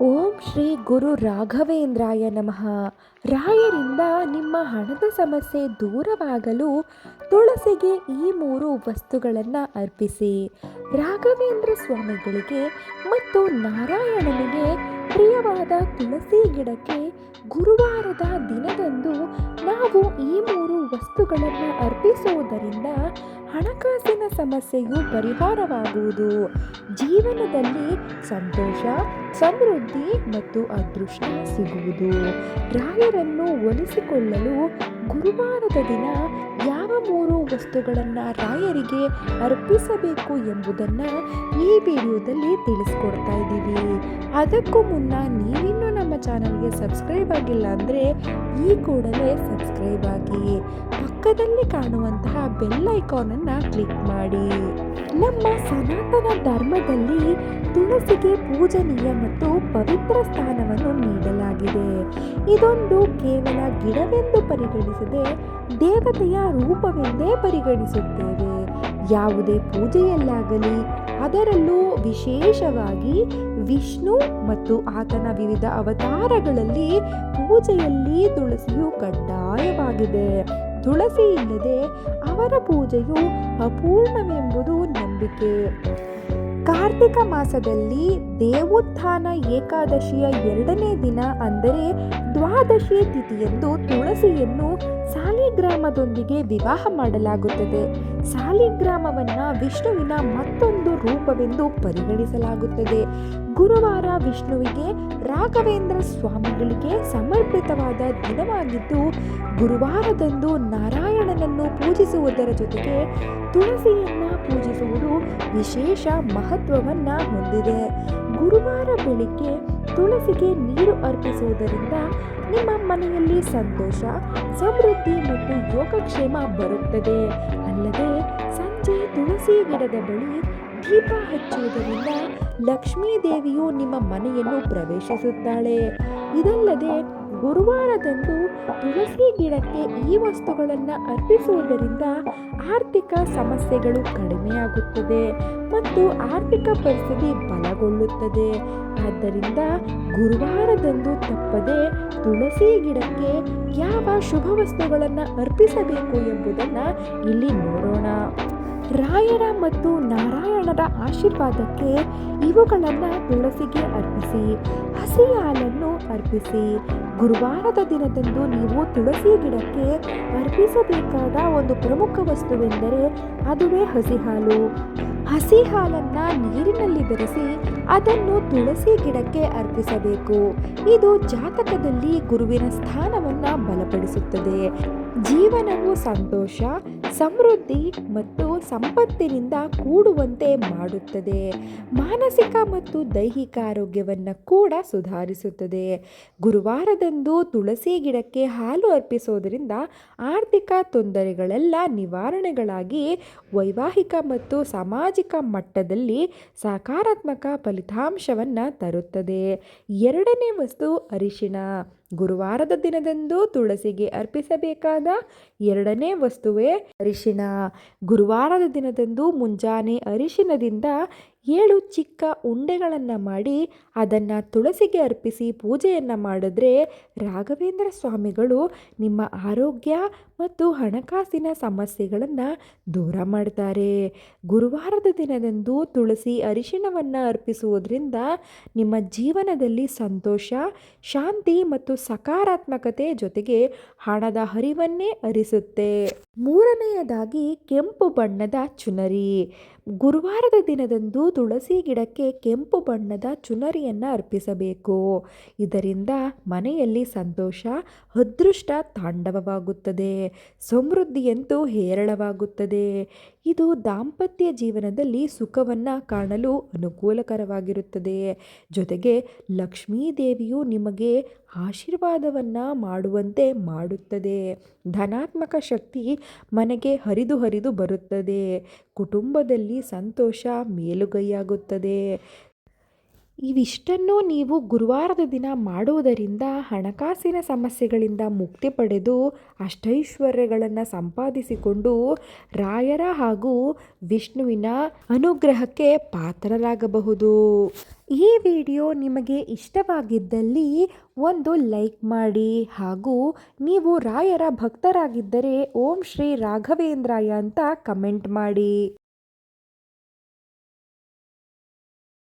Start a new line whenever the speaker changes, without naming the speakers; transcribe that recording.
ಓಂ ಶ್ರೀ ಗುರು ರಾಘವೇಂದ್ರಾಯ ನಮಃ. ರಾಯರಿಂದ ನಿಮ್ಮ ಹಣದ ಸಮಸ್ಯೆ ದೂರವಾಗಲು ತುಳಸಿಗೆ ಈ 3 ವಸ್ತುಗಳನ್ನು ಅರ್ಪಿಸಿ. ರಾಘವೇಂದ್ರ ಸ್ವಾಮಿಗಳಿಗೆ ಮತ್ತು ನಾರಾಯಣನಿಗೆ ಪ್ರಿಯವಾದ ತುಳಸಿ ಗಿಡಕ್ಕೆ ಗುರುವಾರದ ದಿನದಂದು ನಾವು ಈ 3 ವಸ್ತುಗಳನ್ನು ಅರ್ಪಿಸುವುದರಿಂದ ಹಣಕಾಸಿನ ಸಮಸ್ಯೆಯು ಪರಿಹಾರವಾಗುವುದು. ಜೀವನದಲ್ಲಿ ಸಂತೋಷ, ಸಮೃದ್ಧಿ ಮತ್ತು ಅದೃಷ್ಟ ಸಿಗುವುದು. ರಾಯರನ್ನು ಒಲಿಸಿಕೊಳ್ಳಲು ಗುರುವಾರದ ದಿನ ಯಾವ 3 ವಸ್ತುಗಳನ್ನು ರಾಯರಿಗೆ ಅರ್ಪಿಸಬೇಕು ಎಂಬುದನ್ನು ಈ ವಿಡಿಯೋದಲ್ಲಿ ತಿಳಿಸ್ಕೊಡ್ತಾ ಇದ್ದೀವಿ. ಅದಕ್ಕೂ ಮುನ್ನ ನೀವಿನ್ನೂ ನಮ್ಮ ಚಾನಲ್ಗೆ ಸಬ್ಸ್ಕ್ರೈಬ್ ಆಗಿಲ್ಲ ಅಂದರೆ ಈ ಕೂಡಲೇ ಸಬ್ಸ್ಕ್ರೈಬ್ ಆಗಿ, ಪಕ್ಕದಲ್ಲಿ ಕಾಣುವಂತಹ ಬೆಲ್ ಐಕಾನನ್ನು ಕ್ಲಿಕ್ ಮಾಡಿ. ನಮ್ಮ ಸನಾತನ ಧರ್ಮದಲ್ಲಿ ತುಳಸಿಗೆ ಪೂಜನೀಯ ಮತ್ತು ಪವಿತ್ರ ಸ್ಥಾನವನ್ನು ನೀಡಲಾಗಿದೆ. ಇದೊಂದು ಕೇವಲ ಗಿಡವೆಂದು ಪರಿಗಣಿಸದೆ ದೇವತೆಯ ರೂಪವೆಂದೇ ಪರಿಗಣಿಸುತ್ತೇವೆ. ಯಾವುದೇ ಪೂಜೆಯಲ್ಲಾಗಲಿ, ಅದರಲ್ಲೂ ವಿಶೇಷವಾಗಿ ವಿಷ್ಣು ಮತ್ತು ಆತನ ವಿವಿಧ ಅವತಾರಗಳಲ್ಲಿ ಪೂಜೆಯಲ್ಲಿ ತುಳಸಿಯು ಕಡ್ಡಾಯವಾಗಿದೆ. ತುಳಸಿ ಇಲ್ಲದೆ ಅವರ ಪೂಜೆಯು ಅಪೂರ್ಣವೆಂಬುದು ನಂಬಿಕೆ. ಕಾರ್ತಿಕ ಮಾಸದಲ್ಲಿ ದೇವೋತ್ಥಾನ ಏಕಾದಶಿಯ 2ನೇ ದಿನ ಅಂದರೆ ದ್ವಾದಶಿ ತಿಥಿಯಂದು ತುಳಸಿಯನ್ನು ಸಾಲಿಗ್ರಾಮದೊಂದಿಗೆ ವಿವಾಹ ಮಾಡಲಾಗುತ್ತದೆ. ಸಾಲಿಗ್ರಾಮವನ್ನು ವಿಷ್ಣುವಿನ ಮತ್ತೊಂದು ರೂಪವೆಂದು ಪರಿಗಣಿಸಲಾಗುತ್ತದೆ. ಗುರುವಾರ ವಿಷ್ಣುವಿಗೆ, ರಾಘವೇಂದ್ರ ಸ್ವಾಮಿಗಳಿಗೆ ಸಮರ್ಪಿತವಾದ ದಿನವಾಗಿದ್ದು, ಗುರುವಾರದಂದು ನಾರಾಯಣನನ್ನು ಪೂಜಿಸುವುದರ ಜೊತೆಗೆ ತುಳಸಿಯನ್ನು ಪೂಜಿಸುವುದು ವಿಶೇಷ ಮಹತ್ವವನ್ನು ಹೊಂದಿದೆ. ಗುರುವಾರ ಬೆಳಿಗ್ಗೆ ತುಳಸಿಗೆ ನೀರು ಅರ್ಪಿಸುವುದರಿಂದ ನಿಮ್ಮ ಮನೆಯಲ್ಲಿ ಸಂತೋಷ, ಸಮೃದ್ಧಿ ಮತ್ತು ಯೋಗಕ್ಷೇಮ ಬರುತ್ತದೆ. ಅಲ್ಲದೆ ಸಂಜೆ ತುಳಸಿ ಗಿಡದ ಬಳಿ ದೀಪ ಹಚ್ಚುವುದರಿಂದ ಲಕ್ಷ್ಮೀ ದೇವಿಯು ನಿಮ್ಮ ಮನೆಯನ್ನು ಪ್ರವೇಶಿಸುತ್ತಾಳೆ. ಇದಲ್ಲದೆ ಗುರುವಾರದಂದು ತುಳಸಿ ಗಿಡಕ್ಕೆ ಈ ವಸ್ತುಗಳನ್ನು ಅರ್ಪಿಸುವುದರಿಂದ ಆರ್ಥಿಕ ಸಮಸ್ಯೆಗಳು ಕಡಿಮೆಯಾಗುತ್ತದೆ ಮತ್ತು ಆರ್ಥಿಕ ಪರಿಸ್ಥಿತಿ ಬಲಗೊಳ್ಳುತ್ತದೆ. ಆದ್ದರಿಂದ ಗುರುವಾರದಂದು ತಪ್ಪದೆ ತುಳಸಿ ಗಿಡಕ್ಕೆ ಯಾವ ಶುಭ ವಸ್ತುಗಳನ್ನು ಅರ್ಪಿಸಬೇಕು ಎಂಬುದನ್ನು ಇಲ್ಲಿ ನೋಡೋಣ. ರಾಯರ ಮತ್ತು ನಾರಾಯಣರ ಆಶೀರ್ವಾದಕ್ಕೆ ಇವುಗಳನ್ನು ತುಳಸಿಗೆ ಅರ್ಪಿಸಿ. ಹಸಿ ಹಾಲನ್ನು ಅರ್ಪಿಸಿ. ಗುರುವಾರದ ದಿನದಂದು ನೀವು ತುಳಸಿ ಗಿಡಕ್ಕೆ ಅರ್ಪಿಸಬೇಕಾದ ಒಂದು ಪ್ರಮುಖ ವಸ್ತುವೆಂದರೆ ಅದುವೇ ಹಸಿ ಹಾಲು. ಹಸಿ ಹಾಲನ್ನು ನೀರಿನಲ್ಲಿ ಬೆರೆಸಿ ಅದನ್ನು ತುಳಸಿ ಗಿಡಕ್ಕೆ ಅರ್ಪಿಸಬೇಕು. ಇದು ಜಾತಕದಲ್ಲಿ ಗುರುವಿನ ಸ್ಥಾನವನ್ನು ಬಲಪಡಿಸುತ್ತದೆ. ಜೀವನವು ಸಂತೋಷ, ಸಮೃದ್ಧಿ ಮತ್ತು ಸಂಪತ್ತಿನಿಂದ ಕೂಡುವಂತೆ ಮಾಡುತ್ತದೆ. ಮಾನಸಿಕ ಮತ್ತು ದೈಹಿಕ ಆರೋಗ್ಯವನ್ನು ಕೂಡ ಸುಧಾರಿಸುತ್ತದೆ. ಗುರುವಾರದಂದು ತುಳಸಿ ಗಿಡಕ್ಕೆ ಹಾಲು ಅರ್ಪಿಸೋದರಿಂದ ಆರ್ಥಿಕ ತೊಂದರೆಗಳೆಲ್ಲ ನಿವಾರಣೆಗಳಾಗಿ ವೈವಾಹಿಕ ಮತ್ತು ಸಾಮಾಜಿಕ ಮಟ್ಟದಲ್ಲಿ ಸಕಾರಾತ್ಮಕ ಫಲಿತಾಂಶವನ್ನು ತರುತ್ತದೆ. 2ನೇ ವಸ್ತು ಅರಿಶಿಣ. ಗುರುವಾರದ ದಿನದಂದು ತುಳಸಿಗೆ ಅರ್ಪಿಸಬೇಕಾದ 2ನೇ ವಸ್ತುವೇ ಅರಿಶಿಣ. ಗುರುವಾರದ ದಿನದಂದು ಮುಂಜಾನೆ ಅರಿಶಿಣದಿಂದ 7 ಚಿಕ್ಕ ಉಂಡೆಗಳನ್ನು ಮಾಡಿ ಅದನ್ನು ತುಳಸಿಗೆ ಅರ್ಪಿಸಿ ಪೂಜೆಯನ್ನು ಮಾಡಿದ್ರೆ ರಾಘವೇಂದ್ರ ಸ್ವಾಮಿಗಳು ನಿಮ್ಮ ಆರೋಗ್ಯ ಮತ್ತು ಹಣಕಾಸಿನ ಸಮಸ್ಯೆಗಳನ್ನು ದೂರ ಮಾಡ್ತಾರೆ. ಗುರುವಾರದ ದಿನದಂದು ತುಳಸಿ ಅರಿಶಿಣವನ್ನು ಅರ್ಪಿಸುವುದರಿಂದ ನಿಮ್ಮ ಜೀವನದಲ್ಲಿ ಸಂತೋಷ, ಶಾಂತಿ ಮತ್ತು ಸಕಾರಾತ್ಮಕತೆ ಜೊತೆಗೆ ಹಣದ ಹರಿವನ್ನೇ ಹರಿಸುತ್ತೆ. 3ನೇಯದಾಗಿ ಕೆಂಪು ಬಣ್ಣದ ಚುನರಿ. ಗುರುವಾರದ ದಿನದಂದು ತುಳಸಿ ಗಿಡಕ್ಕೆ ಕೆಂಪು ಬಣ್ಣದ ಚುನರಿಯನ್ನು ಅರ್ಪಿಸಬೇಕು. ಇದರಿಂದ ಮನೆಯಲ್ಲಿ ಸಂತೋಷ, ಅದೃಷ್ಟ ತಾಂಡವವಾಗುತ್ತದೆ. ಸಮೃದ್ಧಿಯಂತೂ ಹೇರಳವಾಗುತ್ತದೆ. ಇದು ದಾಂಪತ್ಯ ಜೀವನದಲ್ಲಿ ಸುಖವನ್ನು ಕಾಣಲು ಅನುಕೂಲಕರವಾಗಿರುತ್ತದೆ. ಜೊತೆಗೆ ಲಕ್ಷ್ಮೀ ದೇವಿಯು ನಿಮಗೆ ಆಶೀರ್ವಾದವನ್ನು ಮಾಡುವಂತೆ ಮಾಡುತ್ತದೆ. ಧನಾತ್ಮಕ ಶಕ್ತಿ ಮನೆಗೆ ಹರಿದು ಹರಿದು ಬರುತ್ತದೆ. ಕುಟುಂಬದಲ್ಲಿ ಸಂತೋಷ ಮೇಲುಗೈಯಾಗುತ್ತದೆ. ಇವಿಷ್ಟನ್ನು ನೀವು ಗುರುವಾರದ ದಿನ ಮಾಡುವುದರಿಂದ ಹಣಕಾಸಿನ ಸಮಸ್ಯೆಗಳಿಂದ ಮುಕ್ತಿ ಪಡೆದು ಅಷ್ಟೈಶ್ವರ್ಯಗಳನ್ನು ಸಂಪಾದಿಸಿಕೊಂಡು ರಾಯರ ಹಾಗೂ ವಿಷ್ಣುವಿನ ಅನುಗ್ರಹಕ್ಕೆ ಪಾತ್ರರಾಗಬಹುದು. ಈ ವಿಡಿಯೋ ನಿಮಗೆ ಇಷ್ಟವಾಗಿದ್ದಲ್ಲಿ ಒಂದು ಲೈಕ್ ಮಾಡಿ ಹಾಗೂ ನೀವು ರಾಯರ ಭಕ್ತರಾಗಿದ್ದರೆ ಓಂ ಶ್ರೀ ರಾಘವೇಂದ್ರಾಯ ಅಂತ ಕಮೆಂಟ್ ಮಾಡಿ.